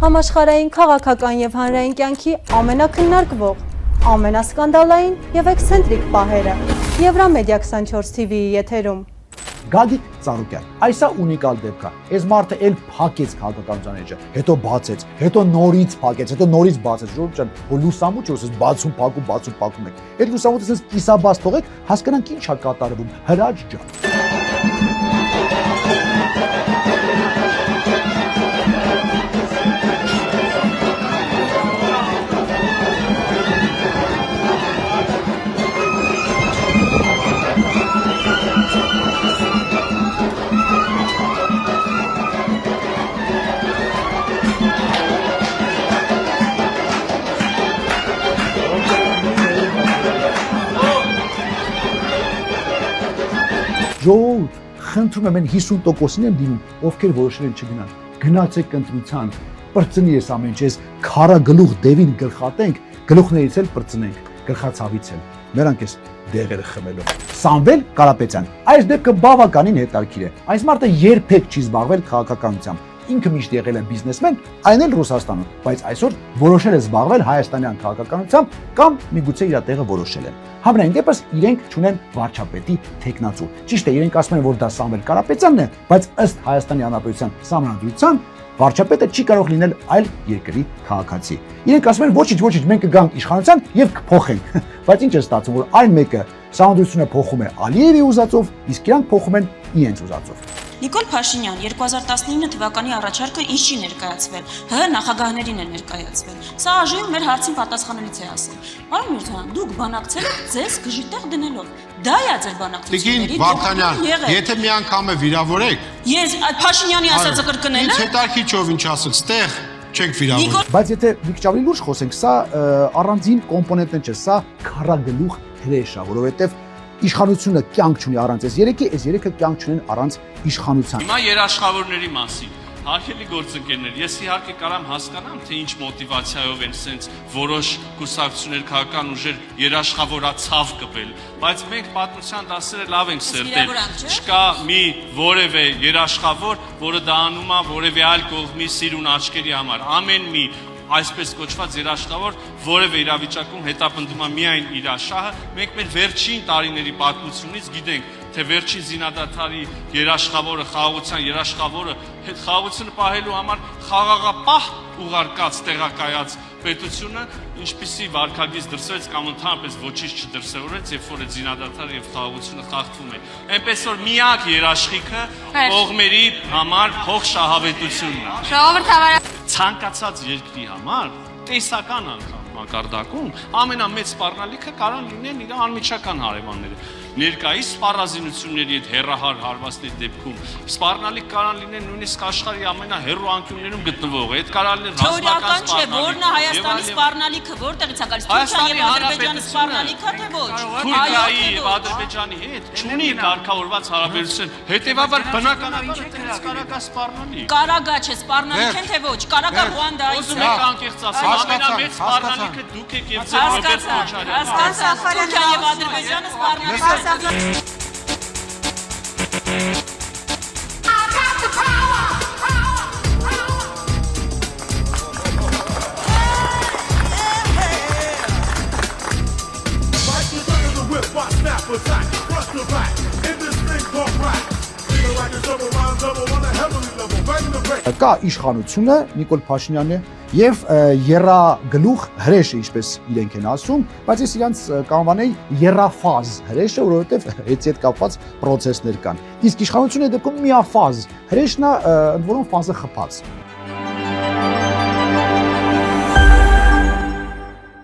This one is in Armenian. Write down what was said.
Համաշխարհային քաղաքական եւ հանրային կյանքի ամենակննարկվող, ամենասկանդալային եւ էքսցենտրիկ պահերը Եվրամեդիա 24 TV-ի եթերում։ Գագիկ Ծառուկյան, այսա ունիկալ դեպք է։ Այս մարդը էլ փակեց քաղաքականության էջը, հետո բացեց, հետո նորից փակեց, հետո նորից բացեց։ Ժողովուրդ ջան, որ լուսամուտը ասես բացում, փակում եք։ Այդ լուսամուտը ասես կիսաբաց թողեք, հասկանանք ինչ է կատարվում։ Հրաչ ջան։ Ժողովուրդ, խնդրում եմ 50%-ին եմ դիմում, ովքեր որոշել են չգնալ։ Գնացեք ընտրության, պրծնի ես ամեն ինչ, ես քարագլուխ դևին գլխատենք, գլուխներից էլ պրծնենք, գլխացավից էլ։ Նրանք էս դեղերը խմելով։ Սամվել Կարապետյան, այս դեպքը բավականին հետաքրքիր է։ Այս մարդը երբեք չի զբաղվել քաղաքականությամբ։ Ինքը միշտ եղել է բիզնեսմեն, այն էլ Ռուսաստանում, բայց այսօր որոշել է զբաղվել հայաստանյան քաղաքականությամբ կամ միգուցե իր տեղը որոշել են։ Համենայն դեպս իրենք ճունեն վարչապետի տեխնացու։ Ճիշտ է, իրենք ասում են, որ դա Սամվել Կարապետյանն է, բայց ըստ Հայաստանի Հանրապետության Սահմանադրության վարչապետը չի կարող լինել այլ երկրի քաղաքացի։ Իրենք ասում են, ոչինչ, մենք կգանք իշխանության եւ կփոխենք։ Բայց ինչ է ստացվում, որ այն մեկը Սահմանադրությունը փոխում է Ալիևի ուզածով, իսկ իրանք փոխում են իրենց ուզածով։ Նիկոլ Փաշինյան 2019 թվականի առաջարկը ինչ չի ներկայացվել, ՀՀ նախագահներին է ներկայացվել։ Սա ԱԺ-ում մեր հարցին պատասխանելիս է ասել։ Պարոն Միրզոյան, դուք բանակցել եք ձեզ գժիտեղ դնելով։ Դա է ձեր բանակցությունների։ Տիկին Վարդանյան, եթե մի անգամ է վիրավորեք, ես Փաշինյանի ասածը կրկնել եմ։ Ինձ հետաքրքրով ինչ ասել, ստեղ չենք վիրավորել։ Բայց եթե մի քիչ ավելի լուրջ խոսենք, սա առանձին կոմպոնենտն չէ, սա քարագլուխ հրեշ է, որովհետև իշխանությունը կյանք չունի առանց այս երեքի, այս երեքը կյանք չունեն առանց իշխանության։ Հիմա երաշխավորների մասին, հարգելի գործընկերներ, ես իհարկե կարամ հասկանամ, թե ինչ մոտիվացիայով են սենց որոշ կուսակցություններ, քաղաքական ուժեր երաշխավորացավ կպել, բայց մենք պատմության դասերը լավ ենք սերտել։ Չկա մի որևէ երաշխավոր, որը դա անում է որևէ այլ կողմի սիրուն աչքերի համար։ Ամեն մի այսպես կոչված երաշխավոր որևէ իրավիճակում հետապնդում է միայն իր շահը։ Մենք մեր վերջին տարիների պատմությունից գիտենք, թե վերջին զինադադարի երաշխավորը, խաղաղության երաշխավորը հետ խաղաղությունը պահելու համար խաղաղապահ ուղարկած տեղակայած պետությունը ինչպիսի վարքագիծ դրսևորեց կամ ընդհանրապես ոչինչ չդրսևորեց, երբ որ այդ զինադադարը եւ խաղաղությունը խախտվում է։ Այնպես որ միակ երաշխիքը կողմերի համար փող շահավետությունն է։ Ժողովրդավար Ցանկացած երկրի համար տեսական անգամ մակարդակում ամենամեծ սպառնալիքը կարող լինեն իր անմիջական հարևանները։ Ներկայիս սպառազինությունների հետ հերահար հարվածների դեպքում սպառնալիք կարող լինեն նույնիսկ աշխարհի ամենահեռու անկյուններում գտնվող։ Այդ կարող լինեն ռազմական չէ, որն է Հայաստանի սպառնալիքը, որտեղից է գալիս Թուրքիայի եւ Ադրբեջանի սպառնալիքը թե ոչ։ Թուրքիայի եւ Ադրբեջանի հետ չունի կարգավորված հարաբերություն։ Հետևաբար բնականաբար այդտեղից կարագա սպառնալիք։ Կարագա չէ, սպառնալիք են թե ոչ։ Կարագա Ռուանդայից է։ Ուզում եք անկեղծ ասել, ամենամեծ սպառնալիքը դուք եք եւ ձեր Ռոբերտ Քոչարյանը։ Թուրքիա եւ Ադրբեջանը սպառնալիք Կա իշխանությունը Նիկոլ Փաշինյանն է եւ երագլուխ հրեշը, ինչպես իրենք են ասում, բայց ես իրանց կանվանեի երաֆազ հրեշը, որովհետեւ այդ հետ կապված process-ներ կան։ Իսկ իշխանությունը դեպքում միաֆազ հրեշն է, ընդ որում ֆազը խփած։